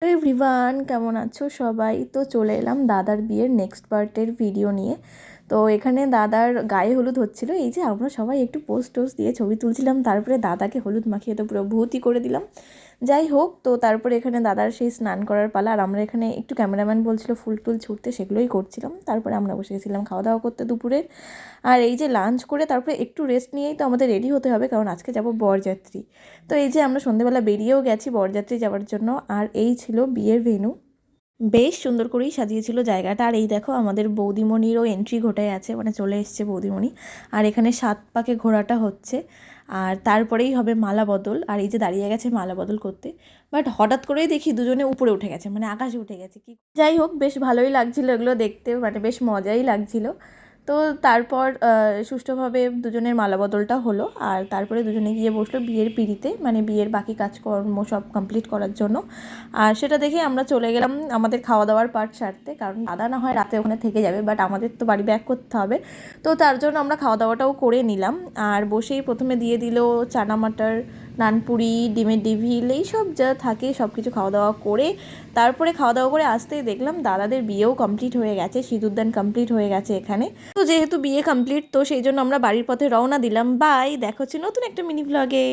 Hello everyone, কেমন আছো সবাই? তো চলে এলাম দাদার বিয়ের নেক্সট পার্টের ভিডিও নিয়ে। তো এখানে দাদার গায়ে হলুদ হচ্ছিল, এই যে আমরা সবাই একটু পোস্ট টোস্ট দিয়ে ছবি তুলছিলাম, তারপরে দাদাকে হলুদ মাখিয়ে তো পুরো ভূতই করে দিলাম। যাই হোক, তো তারপরে এখানে দাদার সেই স্নান করার পালা, আর আমরা এখানে একটু ক্যামেরাম্যান বলছিল ফুল টুল ছুটতে, সেগুলোই করছিলাম। তারপরে আমরা বসে গেছিলাম খাওয়া দাওয়া করতে দুপুরের। আর এই যে লাঞ্চ করে তারপরে একটু রেস্ট নিয়েই তো আমাদের রেডি হতে হবে, কারণ আজকে যাব বরযাত্রী। তো এই যে আমরা সন্ধেবেলা বেরিয়েও গেছি বরযাত্রী যাওয়ার জন্য। আর এই ছিল বিয়ের ভেন্যু, বেশ সুন্দর করেই সাজিয়েছিল জায়গাটা। আর এই দেখো আমাদের বৌদিমণিরও এন্ট্রি ঘটে আছে, মানে চলে এসছে বৌদিমণি। আর এখানে 7 পাকে ঘোরাটা হচ্ছে, আর তারপরেই হবে মালা বদল। আর এই যে দাঁড়িয়ে গেছে মালা বদল করতে, বাট হঠাৎ করেই দেখি দুজনে উপরে উঠে গেছে, মানে আকাশে উঠে গেছে কি। যাই হোক, বেশ ভালোই লাগছিল এগুলো দেখতে, মানে বেশ মজাই লাগছিল। তো তারপর সুষ্ঠুভাবে দুজনের মালা বদলটা হলো, আর তারপরে দুজনে গিয়ে বসলো বিয়ের পিঁড়িতে, মানে বিয়ের বাকি কাজকর্ম সব কমপ্লিট করার জন্য। আর সেটা দেখে আমরা চলে গেলাম আমাদের খাওয়া দাওয়ার পার্ট সারতে, কারণ দাদা না হয় রাতে ওখানে থেকে যাবে, বাট আমাদের তো বাড়ি ব্যাক করতে হবে। তো তার জন্য আমরা খাওয়া দাওয়াটাও করে নিলাম। আর বসেই প্রথমে দিয়ে দিল চানা মাটার, নানপুরি, ডিমের ডিভিল, এইসব যা থাকে সব কিছু খাওয়া দাওয়া করে তারপরে খাওয়া দাওয়া করে আসতেই দেখলাম দাদাদের বিয়েও কমপ্লিট হয়ে গেছে, সিঁদুরদান কমপ্লিট হয়ে গেছে এখানে। তো যেহেতু বিয়ে কমপ্লিট, তো সেই জন্য আমরা বাড়ির পথে রওনা দিলাম। বাই, দেখা হচ্ছে নতুন একটা মিনি ব্লগে।